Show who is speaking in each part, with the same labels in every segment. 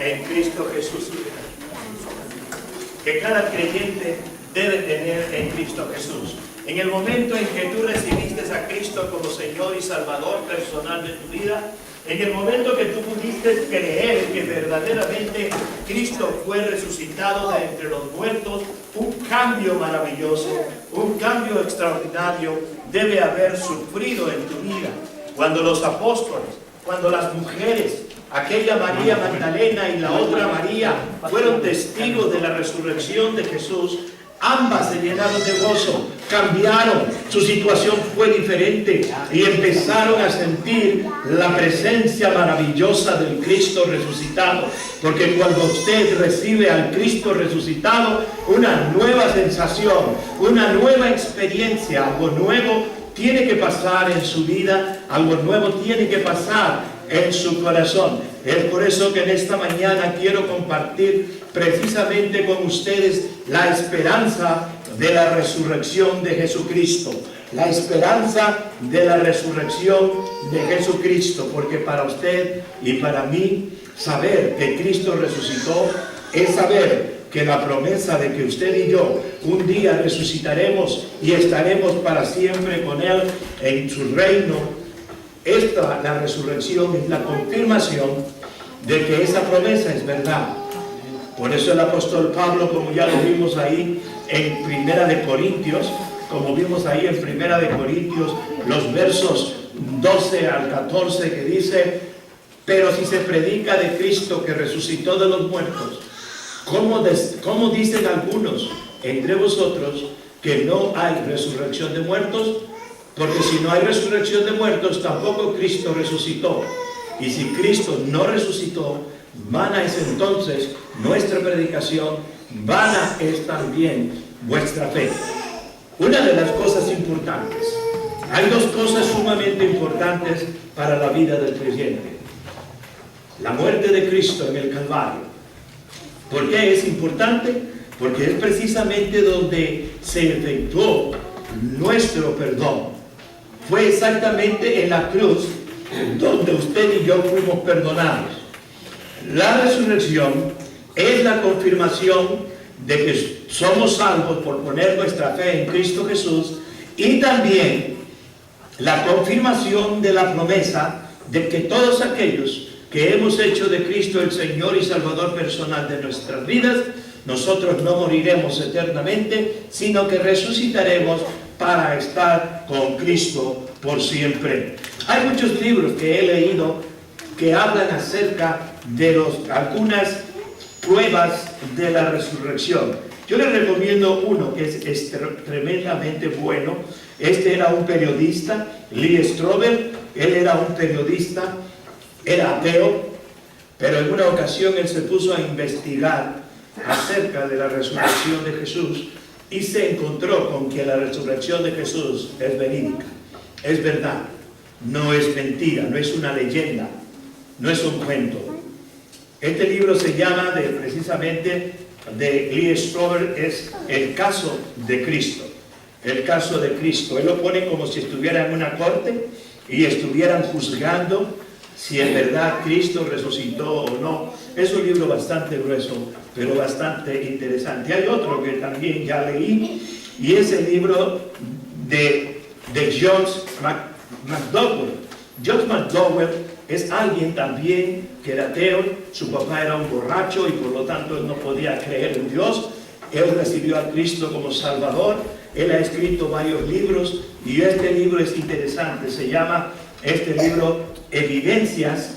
Speaker 1: en Cristo Jesús. Que cada creyente debe tener en Cristo Jesús. En el momento en que tú recibiste a Cristo como Señor y Salvador personal de tu vida, en el momento que tú pudiste creer que verdaderamente Cristo fue resucitado de entre los muertos, un cambio maravilloso, un cambio extraordinario debe haber sufrido en tu vida. Cuando los apóstoles, cuando las mujeres, aquella María Magdalena y la otra María, fueron testigos de la resurrección de Jesús, ambas se llenaron de gozo, cambiaron, su situación fue diferente y empezaron a sentir la presencia maravillosa del Cristo resucitado. Porque cuando usted recibe al Cristo resucitado, una nueva sensación, una nueva experiencia, algo nuevo tiene que pasar en su vida, algo nuevo tiene que pasar en su corazón. Es por eso que en esta mañana quiero compartir precisamente con ustedes la esperanza de la resurrección de Jesucristo. La esperanza de la resurrección de Jesucristo, porque para usted y para mí, saber que Cristo resucitó es saber que la promesa de que usted y yo un día resucitaremos y estaremos para siempre con Él en su reino. La resurrección es la confirmación de que esa promesa es verdad. Por eso el apóstol Pablo, como ya lo vimos ahí en Primera de Corintios, los versos 12 al 14, que dice: pero si se predica de Cristo que resucitó de los muertos, ¿cómo dicen algunos entre vosotros que no hay resurrección de muertos? Porque si no hay resurrección de muertos, tampoco Cristo resucitó. Y si Cristo no resucitó, vana es entonces nuestra predicación, vana es también vuestra fe. Una de las cosas importantes, hay dos cosas sumamente importantes para la vida del creyente: la muerte de Cristo en el Calvario. ¿Por qué es importante? Porque es precisamente donde se efectuó nuestro perdón. Fue exactamente en la cruz donde usted y yo fuimos perdonados. La resurrección es la confirmación de que somos salvos por poner nuestra fe en Cristo Jesús, y también la confirmación de la promesa de que todos aquellos que hemos hecho de Cristo el Señor y Salvador personal de nuestras vidas, nosotros no moriremos eternamente, sino que resucitaremos para estar con Cristo por siempre. Hay muchos libros que he leído que hablan acerca de algunas pruebas de la resurrección. Yo les recomiendo uno que es tremendamente bueno. Este era un periodista, Lee Strobel. Él era un periodista, era ateo, pero en una ocasión él se puso a investigar acerca de la resurrección de Jesús y se encontró con que la resurrección de Jesús es verídica, es verdad, no es mentira, no es una leyenda, no es un cuento. Este libro se llama precisamente de Lee Strobel, es el caso de Cristo. El caso de Cristo. Él lo pone como si estuviera en una corte y estuvieran juzgando si en verdad Cristo resucitó o no. Es un libro bastante grueso, pero bastante interesante. Hay otro que también ya leí, y es el libro de George McDowell. George McDowell es alguien también que era ateo. Su papá era un borracho y por lo tanto él no podía creer en Dios. Él recibió a Cristo como Salvador. Él ha escrito varios libros y este libro es interesante. Se llama este libro Evidencias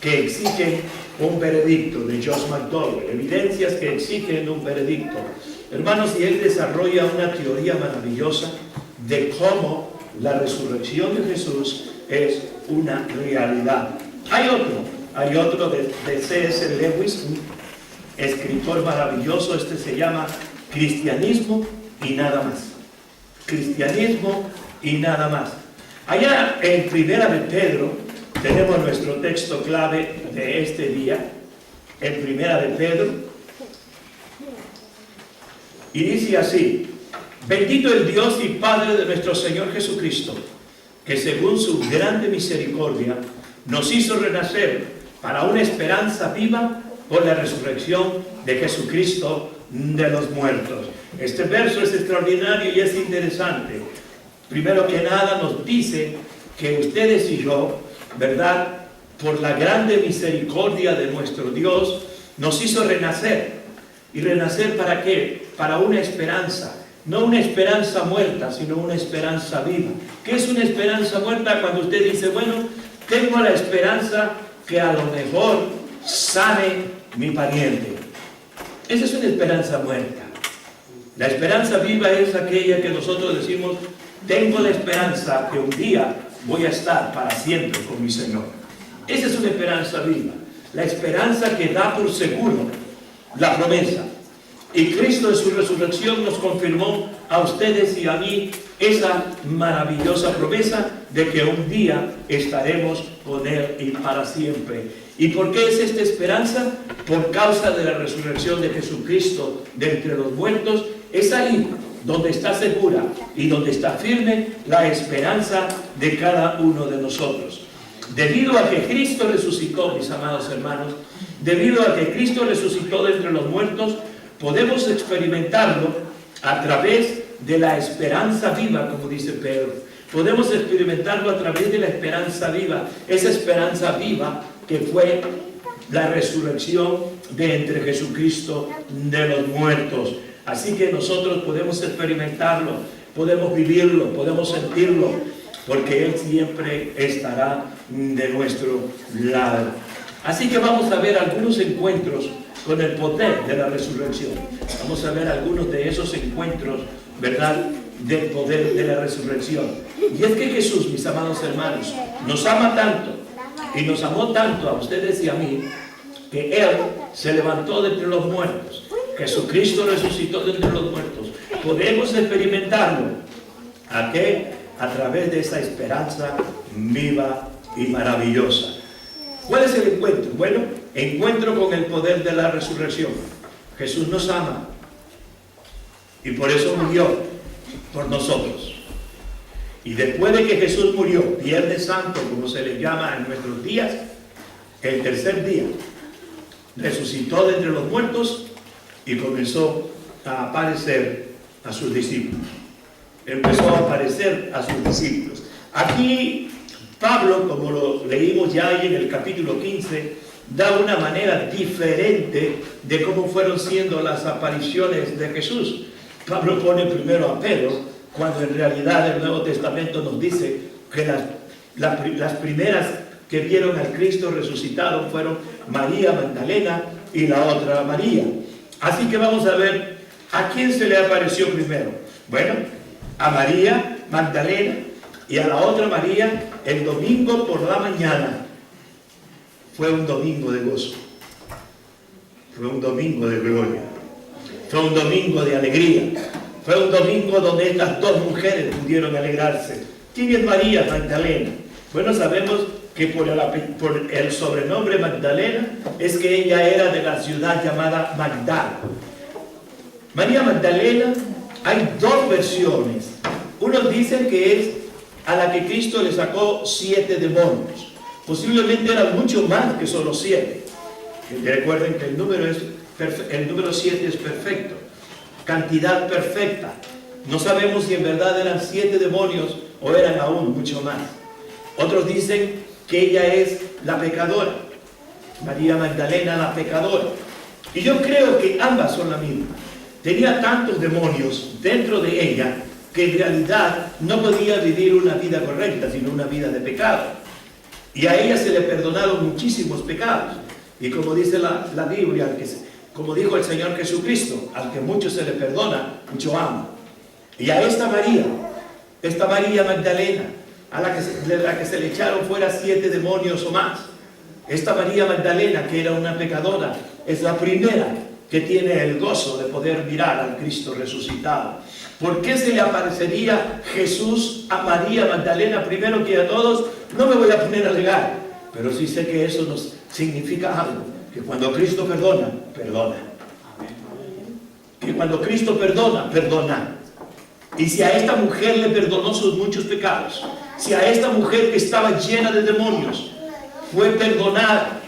Speaker 1: que exigen un veredicto, de George McDowell. Evidencias que exigen un veredicto. Hermanos, y él desarrolla una teoría maravillosa de cómo la resurrección de Jesús es una realidad. Hay otro de C.S. Lewis, un escritor maravilloso. Este se llama Cristianismo y nada más. Cristianismo y nada más. Allá en Primera de Pedro tenemos nuestro texto clave de este día, en Primera de Pedro, y dice así: bendito el Dios y Padre de nuestro Señor Jesucristo, que según su grande misericordia nos hizo renacer para una esperanza viva por la resurrección de Jesucristo de los muertos. Este verso es extraordinario y es interesante. Primero que nada nos dice que ustedes y yo, ¿verdad?, por la grande misericordia de nuestro Dios, nos hizo renacer. ¿Y renacer para qué? Para una esperanza. No una esperanza muerta, sino una esperanza viva. ¿Qué es una esperanza muerta? Cuando usted dice, bueno, tengo la esperanza que a lo mejor sane mi pariente. Esa es una esperanza muerta. La esperanza viva es aquella que nosotros decimos, tengo la esperanza que un día voy a estar para siempre con mi Señor. Esa es una esperanza viva. La esperanza que da por seguro la promesa. Y Cristo en su resurrección nos confirmó a ustedes y a mí esa maravillosa promesa de que un día estaremos con Él y para siempre. ¿Y por qué es esta esperanza? Por causa de la resurrección de Jesucristo de entre los muertos. Es ahí donde está segura y donde está firme la esperanza de cada uno de nosotros. Debido a que Cristo resucitó, mis amados hermanos, debido a que Cristo resucitó de entre los muertos, podemos experimentarlo a través de la esperanza viva, como dice Pedro. Podemos experimentarlo a través de la esperanza viva, esa esperanza viva que fue la resurrección de entre Jesucristo de los muertos. Así que nosotros podemos experimentarlo, podemos vivirlo, podemos sentirlo, porque Él siempre estará de nuestro lado. Así que vamos a ver algunos encuentros con el poder de la resurrección. Vamos a ver algunos de esos encuentros, ¿verdad?, del poder de la resurrección. Y es que Jesús, mis amados hermanos, nos ama tanto y nos amó tanto a ustedes y a mí, que Él se levantó de entre los muertos. Jesucristo resucitó de entre los muertos. Podemos experimentarlo. ¿A qué? A través de esa esperanza viva y maravillosa. ¿Cuál es el encuentro? Bueno, encuentro con el poder de la resurrección. Jesús nos ama y por eso murió por nosotros. Y después de que Jesús murió, Viernes Santo, como se le llama en nuestros días, el tercer día, resucitó de entre los muertos y comenzó a aparecer a sus discípulos. Empezó a aparecer a sus discípulos. Aquí Pablo, como lo leímos ya ahí en el capítulo 15, da una manera diferente de cómo fueron siendo las apariciones de Jesús. Pablo pone primero a Pedro, cuando en realidad el Nuevo Testamento nos dice que las primeras que vieron al Cristo resucitado fueron María Magdalena y la otra María. Así que vamos a ver a quién se le apareció primero. Bueno, a María Magdalena y a la otra María el domingo por la mañana. Fue un domingo de gozo, fue un domingo de gloria, fue un domingo de alegría, fue un domingo donde estas dos mujeres pudieron alegrarse. ¿Quién es María Magdalena? Bueno, sabemos que por el sobrenombre Magdalena es que ella era de la ciudad llamada Magdala. María Magdalena, hay dos versiones. Unos dicen que es a la que Cristo le sacó 7 demonios. Posiblemente eran mucho más que solo 7. Recuerden que el número 7 es perfecto, cantidad perfecta. No sabemos si en verdad eran 7 demonios o eran aún mucho más. Otros dicen que ella es la pecadora, María Magdalena la pecadora. Y yo creo que ambas son la misma. Tenía tantos demonios dentro de ella que en realidad no podía vivir una vida correcta, sino una vida de pecado. Y a ella se le perdonaron muchísimos pecados. Y como dice la Biblia, como dijo el Señor Jesucristo, al que mucho se le perdona, mucho ama. Y a esta María Magdalena, a la que se le echaron fuera 7 demonios o más. Esta María Magdalena, que era una pecadora, es la primera que tiene el gozo de poder mirar al Cristo resucitado. ¿Por qué se le aparecería Jesús a María Magdalena primero que a todos? No me voy a poner a alegar, pero sí sé que eso nos significa algo, que cuando Cristo perdona, perdona. Que cuando Cristo perdona, perdona. Y si a esta mujer le perdonó sus muchos pecados, si a esta mujer que estaba llena de demonios fue perdonada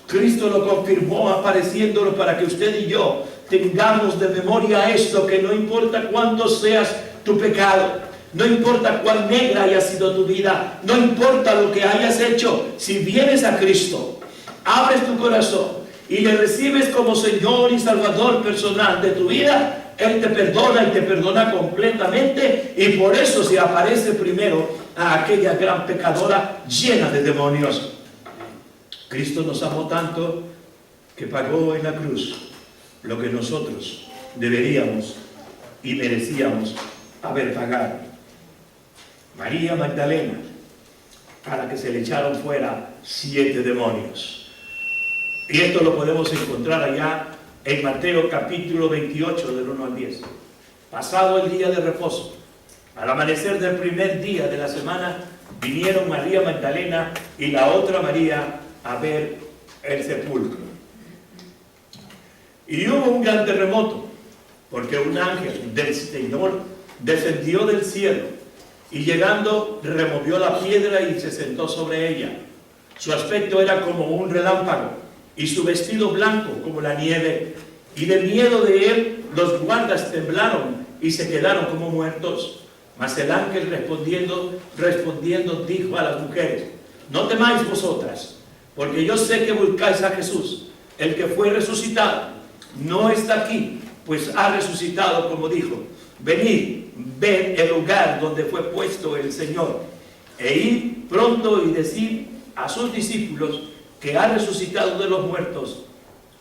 Speaker 1: Cristo lo confirmó apareciéndolo para que usted y yo tengamos de memoria esto, que no importa cuánto seas tu pecado, no importa cuán negra haya sido tu vida, no importa lo que hayas hecho, si vienes a Cristo, abres tu corazón y le recibes como Señor y Salvador personal de tu vida, Él te perdona y te perdona completamente, y por eso se aparece primero a aquella gran pecadora llena de demonios. Cristo nos amó tanto que pagó en la cruz lo que nosotros deberíamos y merecíamos haber pagado. María Magdalena, para que se le echaron fuera 7 demonios. Y esto lo podemos encontrar allá en Mateo capítulo 28 del 1 al 10. Pasado el día de reposo, al amanecer del primer día de la semana, vinieron María Magdalena y la otra María a ver el sepulcro. Y hubo un gran terremoto, porque un ángel del Señor descendió del cielo y llegando removió la piedra y se sentó sobre ella. Su aspecto era como un relámpago y su vestido blanco como la nieve, y de miedo de él los guardas temblaron y se quedaron como muertos. Mas el ángel respondiendo dijo a las mujeres: no temáis vosotras, porque yo sé que buscáis a Jesús, el que fue resucitado. No está aquí, pues ha resucitado como dijo. Venid, ved el lugar donde fue puesto el Señor, e id pronto y decid a sus discípulos que ha resucitado de los muertos,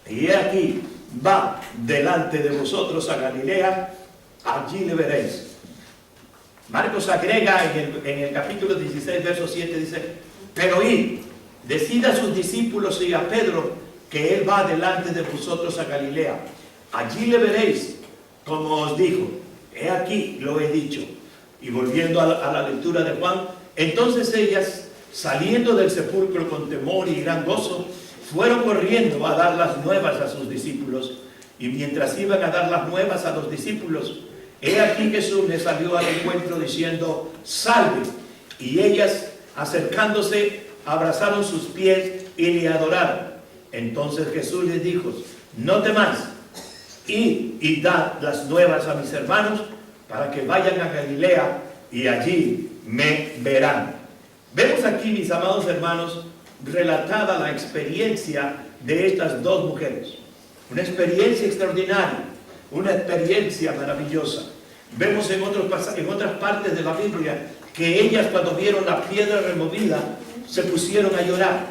Speaker 1: y he aquí, va delante de vosotros a Galilea, allí le veréis. Marcos agrega en el capítulo 16, verso 7, dice: pero id, decid a sus discípulos y a Pedro que él va delante de vosotros a Galilea, allí le veréis, como os dijo. He aquí, lo he dicho. Y volviendo a la lectura de Juan, entonces ellas, saliendo del sepulcro con temor y gran gozo, fueron corriendo a dar las nuevas a sus discípulos. Y mientras iban a dar las nuevas a los discípulos, he aquí Jesús les salió al encuentro diciendo: salve. Y ellas, acercándose, abrazaron sus pies y le adoraron. Entonces Jesús les dijo: no temáis, id y dad las nuevas a mis hermanos, para que vayan a Galilea y allí me verán. Vemos aquí, mis amados hermanos, relatada la experiencia de estas dos mujeres. Una experiencia extraordinaria, una experiencia maravillosa. Vemos en otras partes de la Biblia que ellas, cuando vieron la piedra removida, se pusieron a llorar.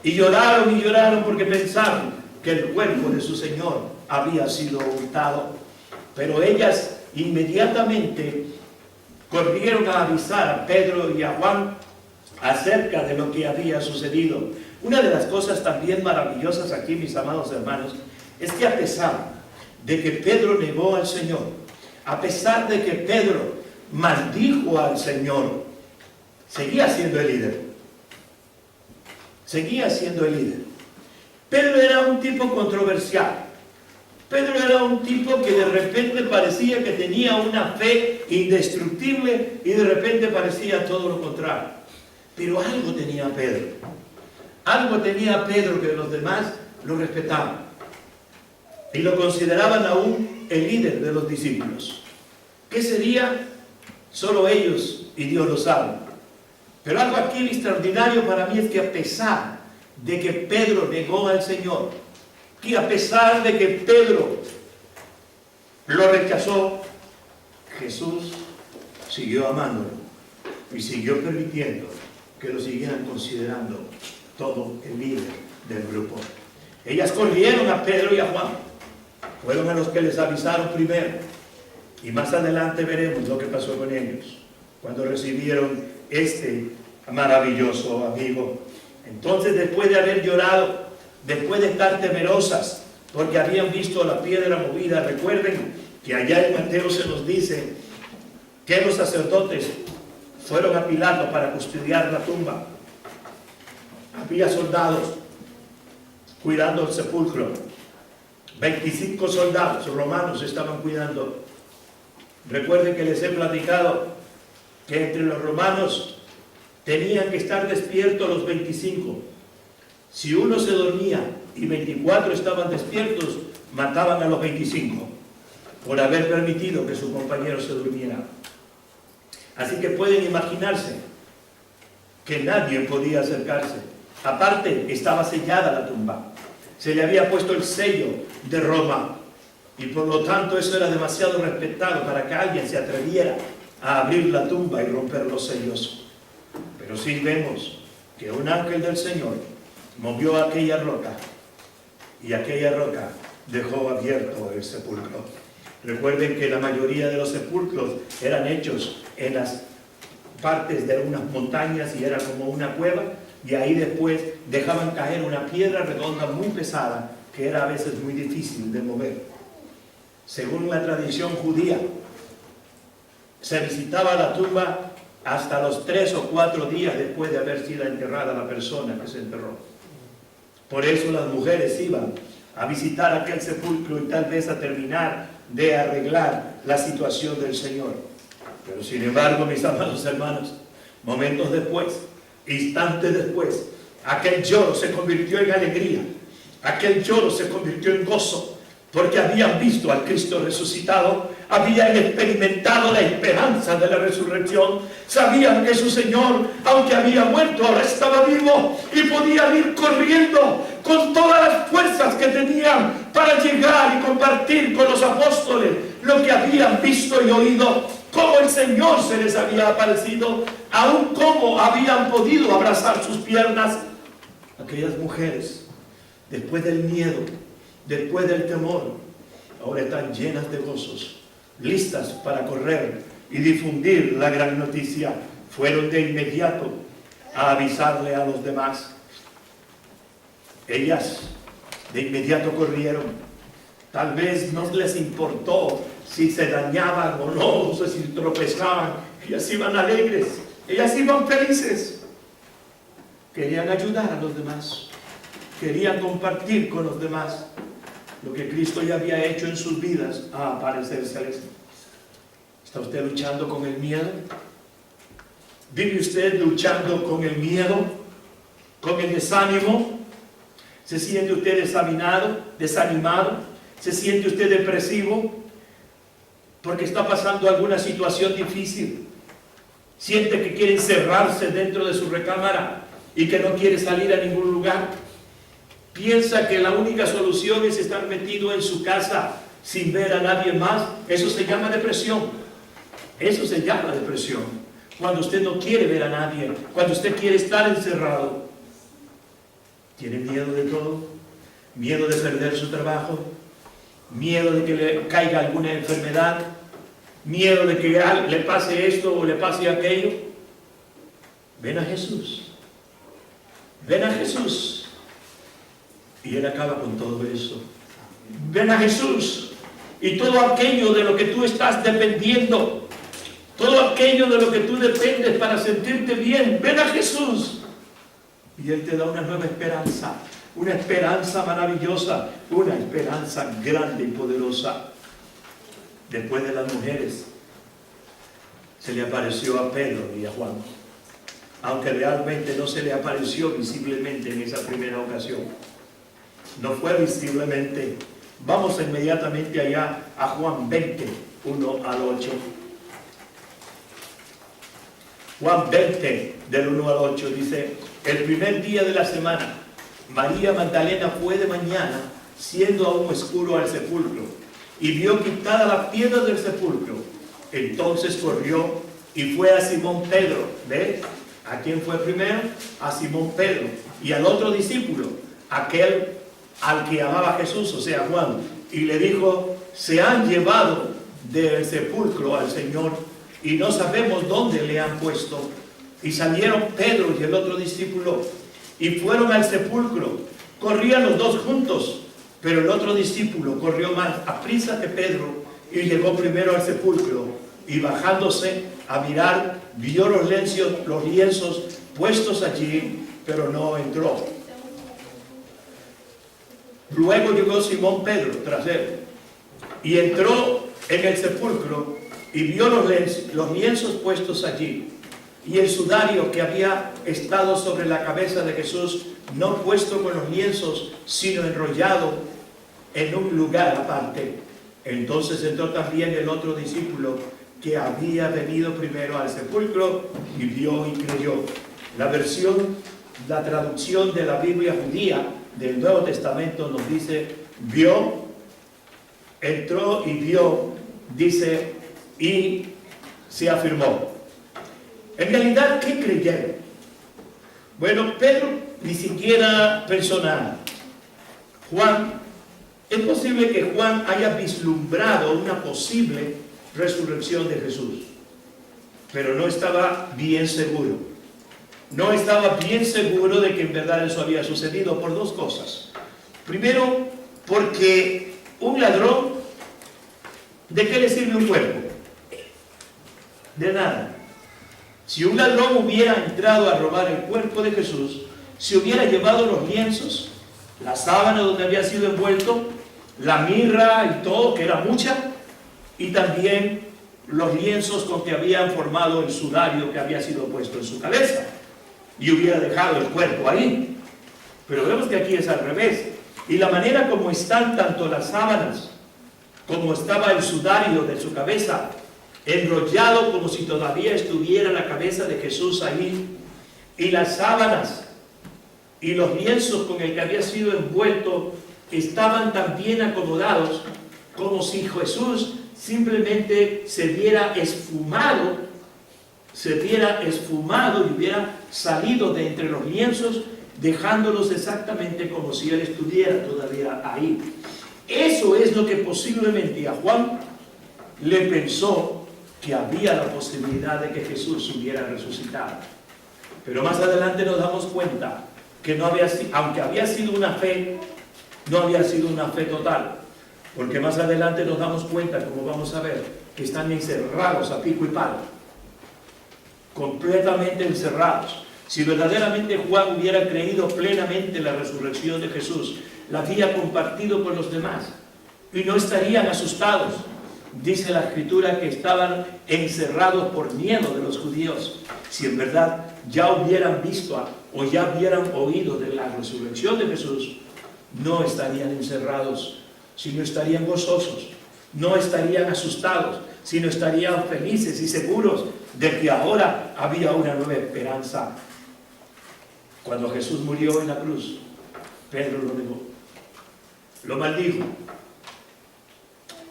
Speaker 1: Y lloraron porque pensaron que el cuerpo de su Señor había sido hurtado. Pero ellas inmediatamente corrieron a avisar a Pedro y a Juan acerca de lo que había sucedido. Una de las cosas también maravillosas aquí, mis amados hermanos, es que a pesar de que Pedro negó al Señor, a pesar de que Pedro maldijo al Señor, seguía siendo el líder. Seguía siendo el líder. Pedro era un tipo controversial. Pedro era un tipo que de repente parecía que tenía una fe indestructible y de repente parecía todo lo contrario. Pero algo tenía Pedro. Algo tenía Pedro que los demás lo respetaban. Y lo consideraban aún el líder de los discípulos. ¿Qué sería? Solo ellos y Dios lo saben. Pero algo aquí extraordinario para mí es que a pesar de que Pedro negó al Señor, que a pesar de que Pedro lo rechazó, Jesús siguió amándolo y siguió permitiendo que lo siguieran considerando todo el líder del grupo. Ellas corrieron a Pedro y a Juan, fueron a los que les avisaron primero, y más adelante veremos lo que pasó con ellos cuando recibieron este maravilloso amigo. Entonces, después de haber llorado, después de estar temerosas porque habían visto la piedra movida, recuerden que allá en Mateo se nos dice que los sacerdotes fueron a Pilato para custodiar la tumba. Había soldados cuidando el sepulcro. 25 soldados romanos estaban cuidando. Recuerden que les he platicado que entre los romanos tenían que estar despiertos los 25, Si uno se dormía y 24 estaban despiertos, mataban a los 25 por haber permitido que su compañero se durmiera. Así que pueden imaginarse que nadie podía acercarse. Aparte, estaba sellada la tumba. Se le había puesto el sello de Roma y por lo tanto eso era demasiado respetado para que alguien se atreviera a abrir la tumba y romper los sellos. Pero sí vemos que un ángel del Señor movió aquella roca y aquella roca dejó abierto el sepulcro. Recuerden que la mayoría de los sepulcros eran hechos en las partes de unas montañas y era como una cueva, y ahí después dejaban caer una piedra redonda muy pesada que era a veces muy difícil de mover. Según la tradición judía, se visitaba la tumba hasta los 3 o 4 días después de haber sido enterrada la persona que se enterró. Por eso las mujeres iban a visitar aquel sepulcro y tal vez a terminar de arreglar la situación del Señor. Pero sin embargo, mis amados hermanos, momentos después, instantes después, aquel lloro se convirtió en alegría, aquel lloro se convirtió en gozo, porque habían visto al Cristo resucitado, habían experimentado la esperanza de la resurrección, sabían que su Señor, aunque había muerto, ahora estaba vivo y podían ir corriendo con todas las fuerzas que tenían para llegar y compartir con los apóstoles lo que habían visto y oído, cómo el Señor se les había aparecido, aún cómo habían podido abrazar sus piernas. Aquellas mujeres, después del miedo, después del temor, ahora están llenas de gozos, listas para correr y difundir la gran noticia. Fueron de inmediato a avisarle a los demás. Ellas de inmediato corrieron. Tal vez no les importó si se dañaban o no, o si tropezaban. Ellas iban alegres, ellas iban felices. Querían ayudar a los demás, querían compartir con los demás lo que Cristo ya había hecho en sus vidas a aparecérseles. ¿Está usted luchando con el miedo? ¿Vive usted luchando con el miedo? ¿Con el desánimo? ¿Se siente usted desanimado? ¿Se siente usted depresivo? Porque está pasando alguna situación difícil. ¿Siente que quiere encerrarse dentro de su recámara y que no quiere salir a ningún lugar? ¿Piensa que la única solución es estar metido en su casa sin ver a nadie más? Eso se llama depresión. Eso se llama depresión. Cuando usted no quiere ver a nadie, cuando usted quiere estar encerrado. ¿Tiene miedo de todo? ¿Miedo de perder su trabajo? ¿Miedo de que le caiga alguna enfermedad? ¿Miedo de que le pase esto o le pase aquello? Ven a Jesús. Ven a Jesús. Y Él acaba con todo eso. Ven a Jesús. Y todo aquello de lo que tú estás dependiendo, todo aquello de lo que tú dependes para sentirte bien, ven a Jesús. Y Él te da una nueva esperanza, una esperanza maravillosa, una esperanza grande y poderosa. Después de las mujeres, se le apareció a Pedro y a Juan, aunque realmente no se le apareció visiblemente en esa primera ocasión. No fue visiblemente. Vamos inmediatamente allá a Juan 20, 1 al 8. Juan 20, del 1 al 8, dice: el primer día de la semana, María Magdalena fue de mañana, siendo aún oscuro, al sepulcro, y vio quitada la piedra del sepulcro. Entonces corrió y fue a Simón Pedro. ¿Ve? ¿A quién fue primero? A Simón Pedro. Y al otro discípulo, aquel al que amaba Jesús, o sea, Juan, y le dijo: se han llevado del sepulcro al Señor y no sabemos dónde le han puesto. Y salieron Pedro y el otro discípulo y fueron al sepulcro. Corrían los dos juntos, pero el otro discípulo corrió más aprisa que Pedro y llegó primero al sepulcro, y bajándose a mirar, vio los lienzos puestos allí, pero no entró. Luego llegó Simón Pedro tras él y entró en el sepulcro y vio los lienzos puestos allí, y el sudario que había estado sobre la cabeza de Jesús, no puesto con los lienzos, sino enrollado en un lugar aparte. Entonces entró también el otro discípulo que había venido primero al sepulcro y vio y creyó. La traducción de la Biblia judía del Nuevo Testamento nos dice vio, entró y vio, dice, y se afirmó. En realidad, ¿qué creyeron? Bueno, Pedro ni siquiera personal. Juan, es posible que Juan haya vislumbrado una posible resurrección de Jesús, pero no estaba bien seguro. No estaba bien seguro de que en verdad eso había sucedido por dos cosas. Primero, porque un ladrón, ¿de qué le sirve un cuerpo? De nada. Si un ladrón hubiera entrado a robar el cuerpo de Jesús, se hubiera llevado los lienzos, la sábana donde había sido envuelto, la mirra y todo, que era mucha, y también los lienzos con que habían formado el sudario que había sido puesto en su cabeza, y hubiera dejado el cuerpo ahí. Pero vemos que aquí es al revés, y la manera como están tanto las sábanas como estaba el sudario de su cabeza enrollado como si todavía estuviera la cabeza de Jesús ahí, y las sábanas y los lienzos con el que había sido envuelto estaban también acomodados como si Jesús simplemente se viera esfumado y hubiera salido de entre los lienzos, dejándolos exactamente como si él estuviera todavía ahí. Eso es lo que posiblemente a Juan le pensó que había la posibilidad de que Jesús hubiera resucitado. Pero más adelante nos damos cuenta que no había, aunque había sido una fe, no había sido una fe total, porque más adelante nos damos cuenta, como vamos a ver, que están encerrados a pico y palo, completamente encerrados. Si verdaderamente Juan hubiera creído plenamente en la resurrección de Jesús, la había compartido con los demás y no estarían asustados. Dice la Escritura que estaban encerrados por miedo de los judíos. Si en verdad ya hubieran visto o ya hubieran oído de la resurrección de Jesús, no estarían encerrados, sino estarían gozosos, no estarían asustados, sino estarían felices y seguros de que ahora había una nueva esperanza. Cuando Jesús murió en la cruz, Pedro lo negó, lo maldijo.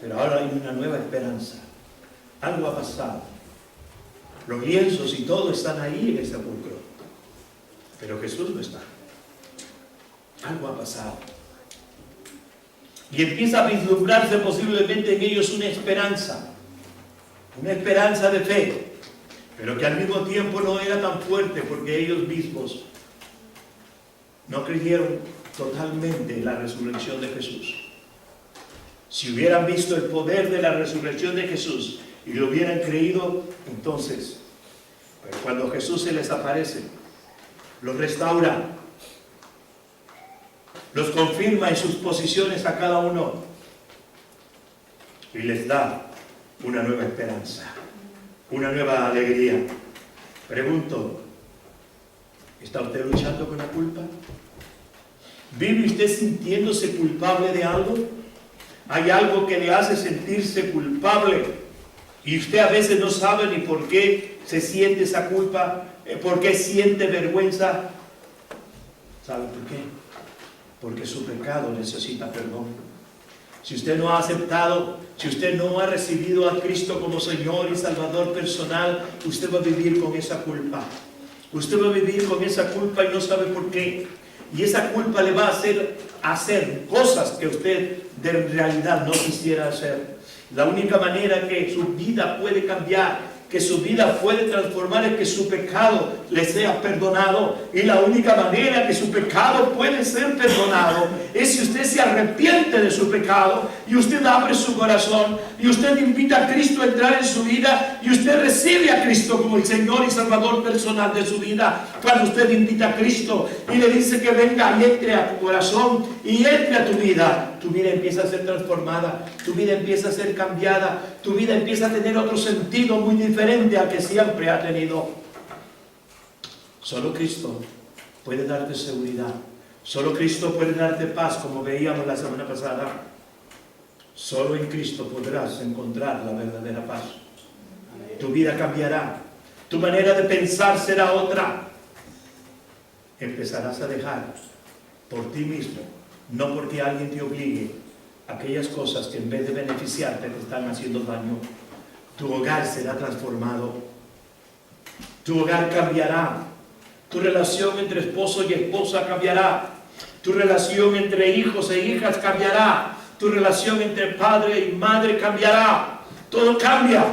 Speaker 1: Pero ahora hay una nueva esperanza. Algo ha pasado. Los lienzos y todo están ahí en el sepulcro, pero Jesús no está. Algo ha pasado. Y empieza a vislumbrarse posiblemente en ellos una esperanza de fe, pero que al mismo tiempo no era tan fuerte, porque ellos mismos no creyeron totalmente en la resurrección de Jesús. Si hubieran visto el poder de la resurrección de Jesús y lo hubieran creído, entonces, pero cuando Jesús se les aparece, los restaura, los confirma en sus posiciones a cada uno y les da una nueva esperanza, una nueva alegría. Pregunto, ¿está usted luchando con la culpa? ¿Vive usted sintiéndose culpable de algo? ¿Hay algo que le hace sentirse culpable y usted a veces no sabe ni por qué se siente esa culpa, por qué siente vergüenza? ¿Sabe por qué? Porque su pecado necesita perdón. Si usted no ha aceptado, si usted no ha recibido a Cristo como Señor y Salvador personal, usted va a vivir con esa culpa. Usted va a vivir con esa culpa y no sabe por qué. Y esa culpa le va a hacer cosas que usted de realidad no quisiera hacer. La única manera que su vida puede cambiar, que su vida puede transformar, es que su pecado le sea perdonado. Y la única manera que su pecado puede ser perdonado es si usted se arrepiente de su pecado y usted abre su corazón y usted invita a Cristo a entrar en su vida y usted recibe a Cristo como el Señor y Salvador personal de su vida. Cuando usted invita a Cristo y le dice que venga y entre a tu corazón y entre a tu vida empieza a ser transformada, tu vida empieza a ser cambiada, tu vida empieza a tener otro sentido muy diferente al que siempre ha tenido. Solo Cristo puede darte seguridad. Solo Cristo puede darte paz, como veíamos la semana pasada. Solo en Cristo podrás encontrar la verdadera paz. Tu vida cambiará. Tu manera de pensar será otra. Empezarás a dejar por ti mismo, no porque alguien te obligue, aquellas cosas que en vez de beneficiarte te están haciendo daño. Tu hogar será transformado. Tu hogar cambiará. Tu relación entre esposo y esposa cambiará. Tu relación entre hijos e hijas cambiará. Tu relación entre padre y madre cambiará. Todo cambia.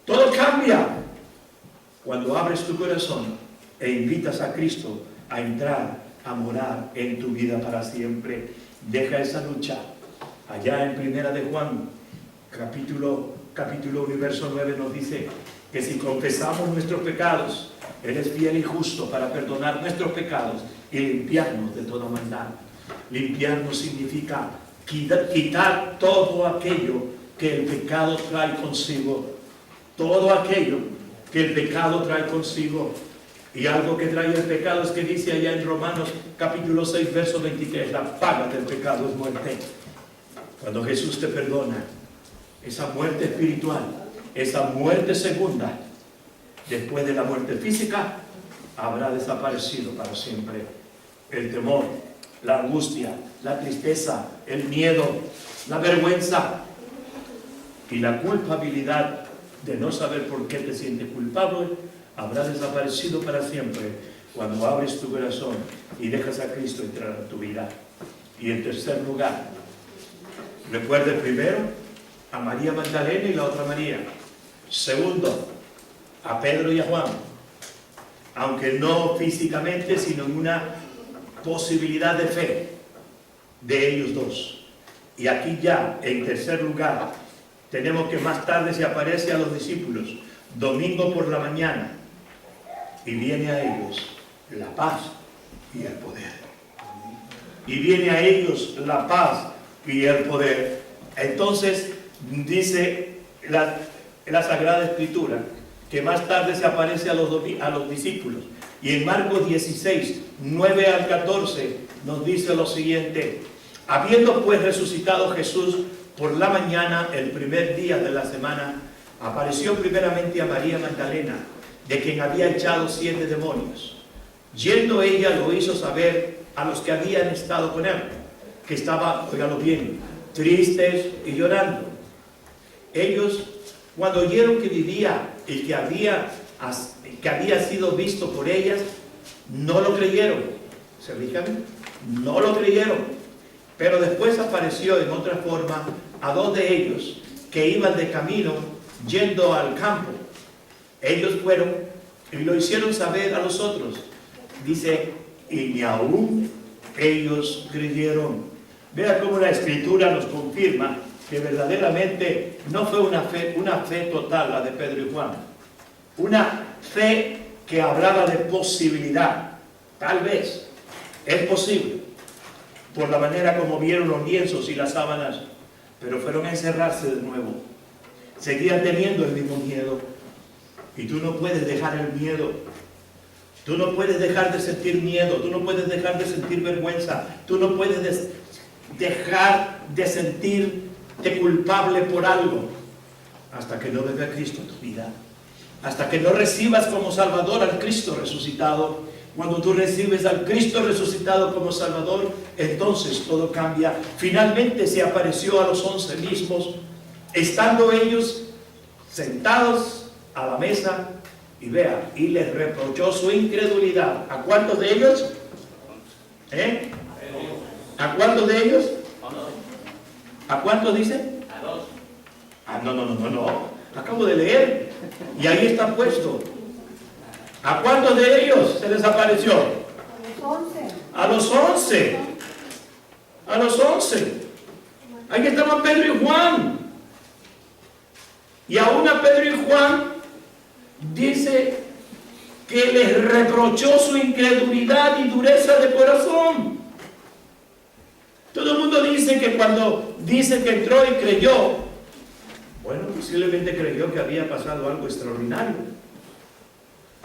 Speaker 1: Todo cambia. Cuando abres tu corazón e invitas a Cristo a entrar, a morar en tu vida para siempre, deja esa lucha. Allá en Primera de Juan, capítulo 1, verso 9 nos dice que si confesamos nuestros pecados, Él es fiel y justo para perdonar nuestros pecados y limpiarnos de toda maldad. Limpiarnos significa quitar todo aquello que el pecado trae consigo. Todo aquello que el pecado trae consigo. Y algo que trae el pecado es que dice allá en Romanos capítulo 6, verso 23, la paga del pecado es muerte. Cuando Jesús te perdona, esa muerte espiritual, esa muerte segunda, después de la muerte física, habrá desaparecido para siempre. El temor, la angustia, la tristeza, el miedo, la vergüenza y la culpabilidad de no saber por qué te sientes culpable, habrá desaparecido para siempre cuando abres tu corazón y dejas a Cristo entrar en tu vida. Y en tercer lugar, recuerde primero a María Magdalena y la otra María. Segundo, a Pedro y a Juan, aunque no físicamente, sino en una posibilidad de fe de ellos dos. Y aquí ya, en tercer lugar, tenemos que más tarde se aparece a los discípulos, domingo por la mañana, y viene a ellos la paz y el poder. Y viene a ellos la paz y el poder. Entonces, dice la Sagrada Escritura, que más tarde se aparece a los discípulos. Y en Marcos 16, 9 al 14, nos dice lo siguiente: habiendo pues resucitado Jesús por la mañana, el primer día de la semana, apareció primeramente a María Magdalena, de quien había echado 7 demonios. Yendo ella lo hizo saber a los que habían estado con él, que estaban, óigalo bien, tristes y llorando. Ellos, cuando oyeron que vivía y que había sido visto por ellas, no lo creyeron. ¿Se fijan? No lo creyeron. Pero después apareció en otra forma a 2 de ellos que iban de camino yendo al campo. Ellos fueron y lo hicieron saber a los otros. Dice, y ni aún ellos creyeron. Vea cómo la Escritura nos confirma que verdaderamente no fue una fe total la de Pedro y Juan. Una fe que hablaba de posibilidad. Tal vez es posible, por la manera como vieron los lienzos y las sábanas, pero fueron a encerrarse de nuevo. Seguían teniendo el mismo miedo. Y tú no puedes dejar el miedo. Tú no puedes dejar de sentir miedo. Tú no puedes dejar de sentir vergüenza. Tú no puedes dejar de sentirte culpable por algo hasta que no venga Cristo en tu vida. Hasta que no recibas como Salvador al Cristo resucitado. Cuando tú recibes al Cristo resucitado como Salvador, entonces todo cambia. Finalmente se apareció a los 11 mismos, estando ellos sentados a la mesa, y vea, y les reprochó su incredulidad. ¿A cuántos de ellos? ¿A cuántos de ellos? ¿A cuántos dice?
Speaker 2: A 2.
Speaker 1: Ah, no. Acabo de leer. Y ahí está puesto. ¿A cuántos de ellos se les apareció? A los 11. A los 11. Ahí estaban Pedro y Juan. Y aún a Pedro y Juan dice que les reprochó su incredulidad y dureza de corazón. Todo el mundo dice que cuando dice que entró y creyó, bueno, posiblemente creyó que había pasado algo extraordinario.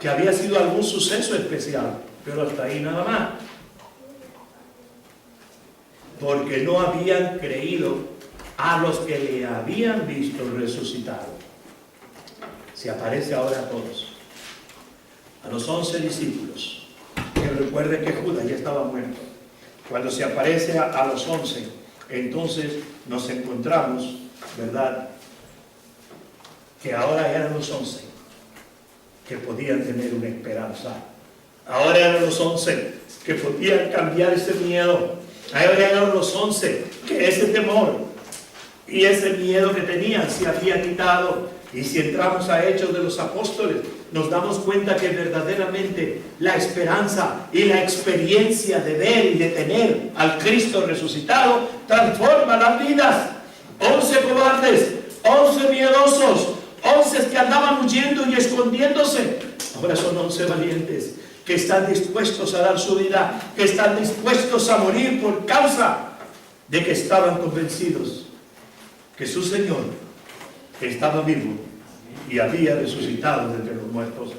Speaker 1: que había sido algún suceso especial, pero hasta ahí nada más. Porque no habían creído a los que le habían visto resucitado. Se aparece ahora a todos, a los 11 discípulos, que recuerden que Judas ya estaba muerto. Cuando se aparece a los 11, entonces nos encontramos, ¿verdad?, que ahora eran los 11 que podían tener una esperanza. Ahora eran los 11 que podían cambiar ese miedo. Ahora eran los 11 que ese temor y ese miedo que tenían se había quitado. Y si entramos a Hechos de los Apóstoles, nos damos cuenta que verdaderamente la esperanza y la experiencia de ver y de tener al Cristo resucitado transforma las vidas. 11 cobardes, 11 miedosos, 11 que andaban huyendo y escondiéndose, ahora son 11 valientes que están dispuestos a dar su vida, que están dispuestos a morir por causa de que estaban convencidos que su Señor estaba vivo y había resucitado de entre los muertos.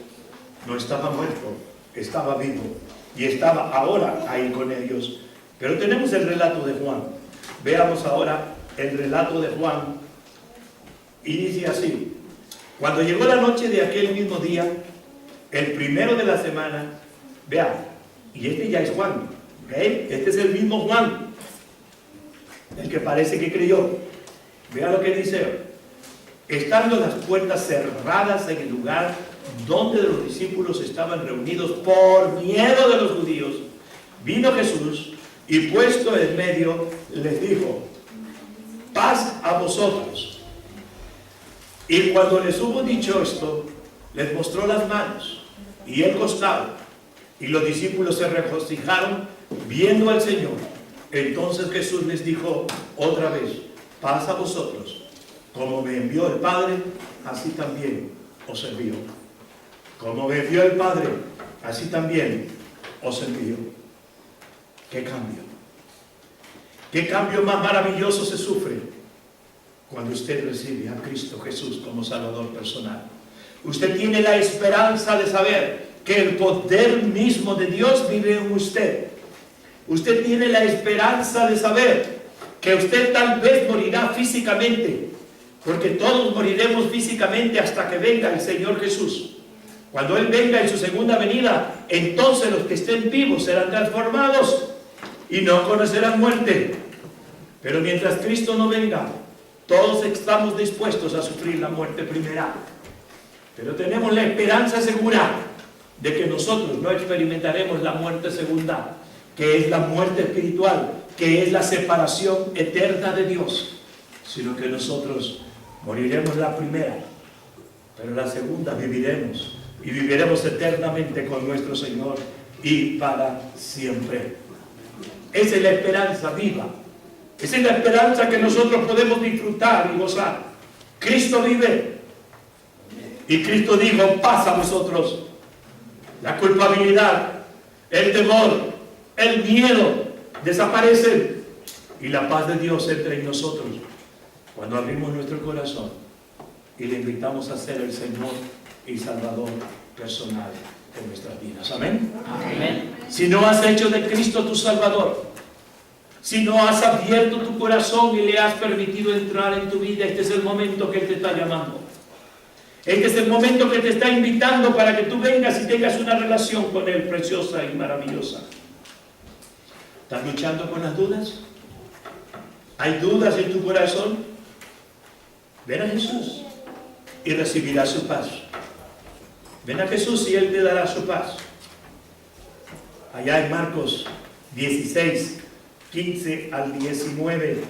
Speaker 1: No estaba muerto, estaba vivo y estaba ahora ahí con ellos. Pero tenemos el relato de Juan. Veamos ahora el relato de Juan, y dice así: cuando llegó la noche de aquel mismo día, el primero de la semana, vean, y este ya es Juan, ¿okay? Este es el mismo Juan, el que parece que creyó. Vean lo que dice: estando las puertas cerradas en el lugar donde los discípulos estaban reunidos por miedo de los judíos, vino Jesús y puesto en medio les dijo: paz a vosotros. Y cuando les hubo dicho esto, les mostró las manos y el costado, y los discípulos se regocijaron viendo al Señor. Entonces Jesús les dijo otra vez: paz a vosotros. Como me envió el Padre, así también os envío. Como me envió el Padre, así también os envío. ¿Qué cambio? ¿Qué cambio más maravilloso se sufre cuando usted recibe a Cristo Jesús como Salvador personal? Usted tiene la esperanza de saber que el poder mismo de Dios vive en usted. Usted tiene la esperanza de saber que usted tal vez morirá físicamente, porque todos moriremos físicamente hasta que venga el Señor Jesús. Cuando Él venga en su segunda venida, entonces los que estén vivos serán transformados y no conocerán muerte. Pero mientras Cristo no venga, todos estamos dispuestos a sufrir la muerte primera. Pero tenemos la esperanza segura de que nosotros no experimentaremos la muerte segunda, que es la muerte espiritual, que es la separación eterna de Dios, sino que nosotros moriremos la primera, pero la segunda viviremos, y viviremos eternamente con nuestro Señor y para siempre. Esa es la esperanza viva. Esa es la esperanza que nosotros podemos disfrutar y gozar. Cristo vive. Y Cristo dijo: paz a vosotros. La culpabilidad, el temor, el miedo desaparecen. Y la paz de Dios entra en nosotros cuando abrimos nuestro corazón y le invitamos a ser el Señor y Salvador personal de nuestras vidas. Amén.
Speaker 2: Amén.
Speaker 1: Si no has hecho de Cristo tu Salvador, si no has abierto tu corazón y le has permitido entrar en tu vida, este es el momento que Él te está llamando. Este es el momento que te está invitando para que tú vengas y tengas una relación con Él preciosa y maravillosa. ¿Estás luchando con las dudas? ¿Hay dudas en tu corazón? Ven a Jesús y recibirás su paz. Ven a Jesús y Él te dará su paz. Allá en Marcos 16, 15 al 19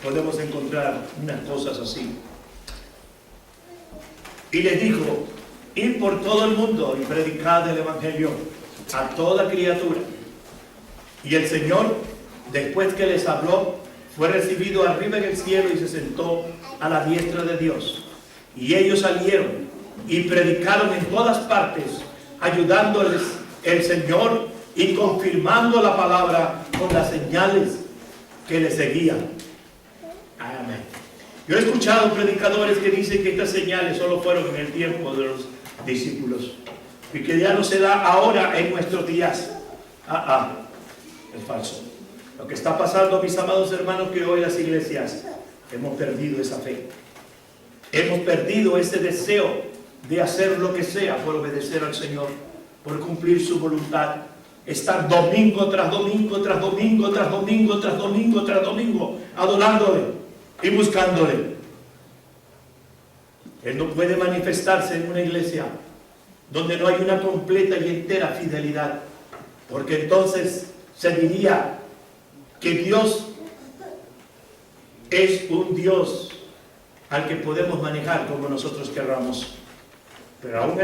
Speaker 1: podemos encontrar unas cosas así. Y les dijo: id por todo el mundo y predicad el Evangelio a toda criatura. Y el Señor, después que les habló, fue recibido arriba en el cielo y se sentó a la diestra de Dios. Y ellos salieron y predicaron en todas partes, ayudándoles el Señor y confirmando la palabra con las señales que le seguían. Amén. Yo he escuchado predicadores que dicen que estas señales solo fueron en el tiempo de los discípulos. y que ya no se da ahora en nuestros días. Es falso. Lo que está pasando, mis amados hermanos, que hoy las iglesias hemos perdido esa fe. Hemos perdido ese deseo de hacer lo que sea por obedecer al Señor, por cumplir su voluntad. Estar domingo tras domingo, tras domingo, tras domingo, tras domingo, tras domingo, adorándole y buscándole. Él no puede manifestarse en una iglesia donde no hay una completa y entera fidelidad, porque entonces se diría que Dios es un Dios al que podemos manejar como nosotros querramos. Pero aún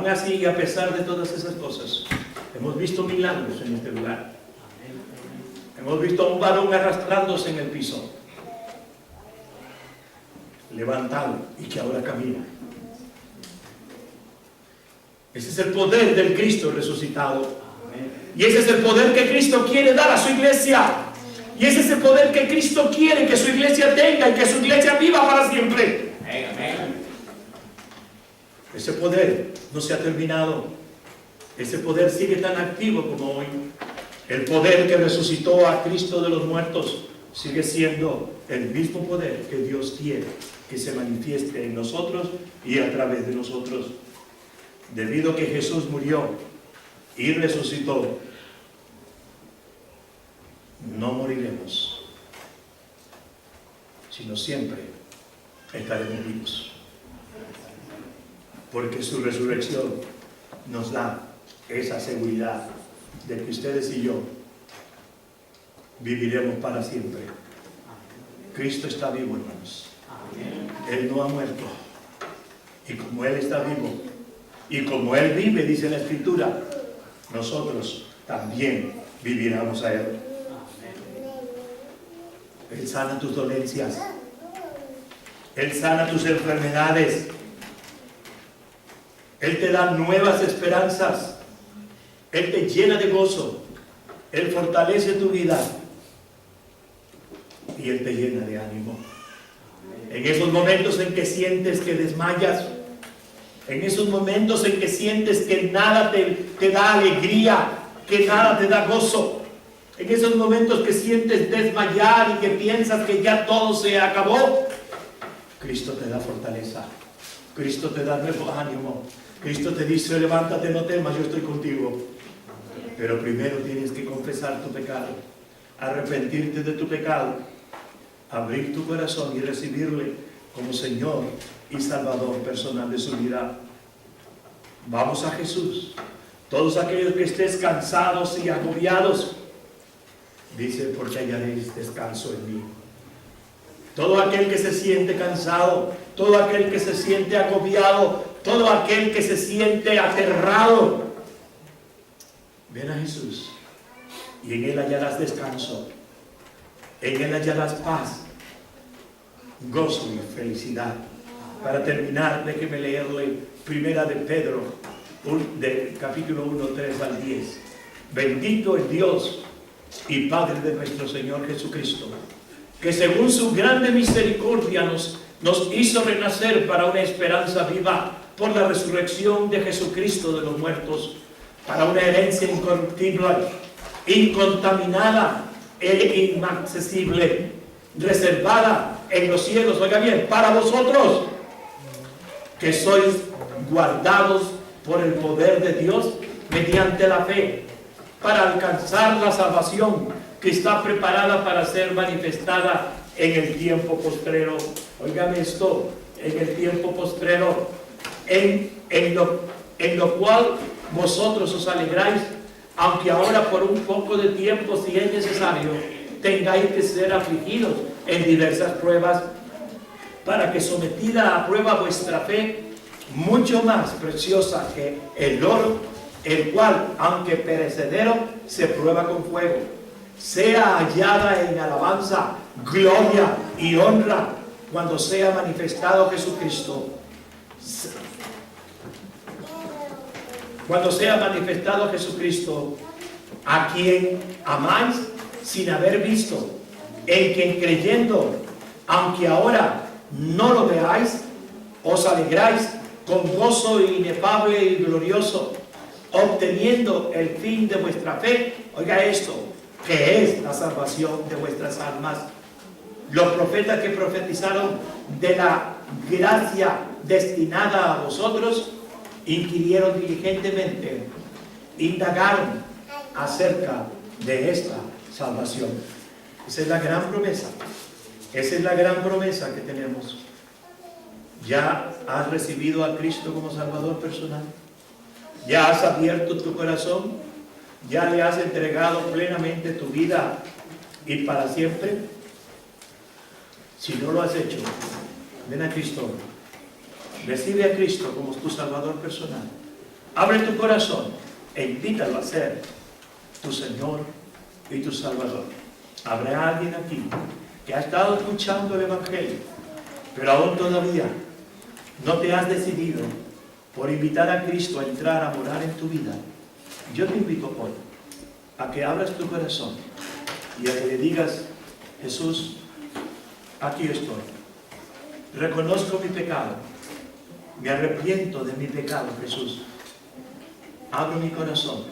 Speaker 1: así y a pesar de todas esas cosas, hemos visto milagros en este lugar. Hemos visto a un varón arrastrándose en el piso, levantado, y que ahora camina. Ese es el poder del Cristo resucitado. Y ese es el poder que Cristo quiere dar a su iglesia. Y ese es el poder que Cristo quiere que su iglesia tenga y que su iglesia viva para siempre. Ese poder no se ha terminado. Ese poder sigue tan activo como hoy. El poder que resucitó a Cristo de los muertos sigue siendo el mismo poder que Dios quiere que se manifieste en nosotros y a través de nosotros. Debido a que Jesús murió y resucitó, no moriremos, sino siempre estaremos vivos, porque su resurrección nos da esa seguridad de que ustedes y yo viviremos para siempre. Cristo está vivo, hermanos. Él no ha muerto, y como Él está vivo y como Él vive, dice la Escritura, nosotros también viviremos a Él. Él sana tus dolencias, Él sana tus enfermedades, Él te da nuevas esperanzas, Él te llena de gozo, Él fortalece tu vida y Él te llena de ánimo. En esos momentos en que sientes que desmayas, en esos momentos en que sientes que nada te da alegría, que nada te da gozo, en esos momentos que sientes desmayar y que piensas que ya todo se acabó, Cristo te da fortaleza, Cristo te da nuevo ánimo, Cristo te dice: levántate, no temas, yo estoy contigo. Pero primero tienes que confesar tu pecado, arrepentirte de tu pecado, abrir tu corazón y recibirle como Señor y Salvador personal de su vida. Vamos a Jesús. Todos aquellos que estéis cansados y agobiados, dice, porque hallaréis descanso en mí. Todo aquel que se siente cansado, todo aquel que se siente agobiado, todo aquel que se siente aterrado, ven a Jesús y en Él hallarás descanso, en Él hallarás paz, gozo y felicidad. Para terminar, déjeme leerle Primera de Pedro, capítulo 1, 3 al 10. Bendito es Dios y Padre de nuestro Señor Jesucristo, que según su grande misericordia nos hizo renacer para una esperanza viva por la resurrección de Jesucristo de los muertos, para una herencia incorruptible, incontaminada e inaccesible, reservada en los cielos, oiga bien, para vosotros, que sois guardados por el poder de Dios mediante la fe, para alcanzar la salvación que está preparada para ser manifestada en el tiempo postrero. Óigame esto, en el tiempo postrero, en lo cual vosotros os alegráis, aunque ahora por un poco de tiempo, si es necesario, tengáis que ser afligidos en diversas pruebas, para que sometida a prueba vuestra fe, mucho más preciosa que el oro, el cual, aunque perecedero, se prueba con fuego, sea hallada en alabanza, gloria y honra cuando sea manifestado Jesucristo. Cuando sea manifestado Jesucristo, a quien amáis sin haber visto, en quien creyendo, aunque ahora no lo veáis, os alegráis con gozo inefable y glorioso, obteniendo el fin de vuestra fe. Oiga esto, que es la salvación de vuestras almas. Los profetas que profetizaron de la gracia destinada a vosotros, inquirieron diligentemente, indagaron acerca de esta salvación. Esa es la gran promesa. Esa es la gran promesa que tenemos. ¿Ya has recibido a Cristo como Salvador personal? ¿Ya has abierto tu corazón? ¿Ya le has entregado plenamente tu vida y para siempre? Si no lo has hecho, ven a Cristo. Recibe a Cristo como tu Salvador personal. Abre tu corazón e invítalo a ser tu Señor y tu Salvador. Habrá alguien aquí que ha estado escuchando el Evangelio, pero aún todavía no te has decidido por invitar a Cristo a entrar a morar en tu vida. Yo te invito hoy a que abras tu corazón y a que le digas: Jesús, aquí estoy. Reconozco mi pecado. Me arrepiento de mi pecado, Jesús. Abro mi corazón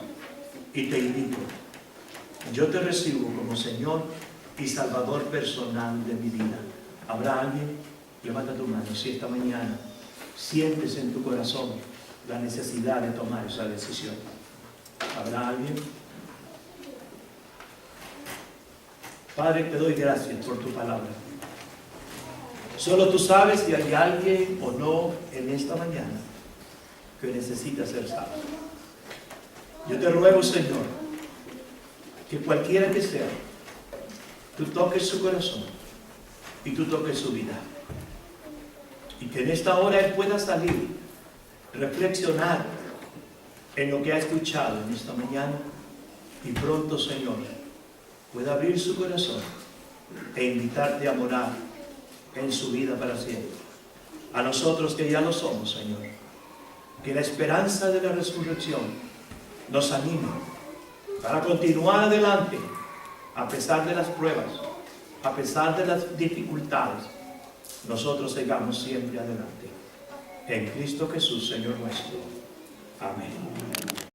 Speaker 1: y te invito. Yo te recibo como Señor y Salvador personal de mi vida. ¿Habrá alguien? Levanta tu mano. Si esta mañana sientes en tu corazón la necesidad de tomar esa decisión. ¿Habrá alguien? Padre, te doy gracias por tu palabra. Solo tú sabes si hay alguien o no en esta mañana que necesita ser salvo. Yo te ruego, Señor, que cualquiera que sea, tú toques su corazón y tú toques su vida. Y que en esta hora Él pueda salir, reflexionar en lo que ha escuchado en esta mañana y pronto, Señor, pueda abrir su corazón e invitarte a morar en su vida para siempre. A nosotros que ya lo somos, Señor, que la esperanza de la resurrección nos anime para continuar adelante a pesar de las pruebas, a pesar de las dificultades. Nosotros sigamos siempre adelante. En Cristo Jesús, Señor nuestro. Amén.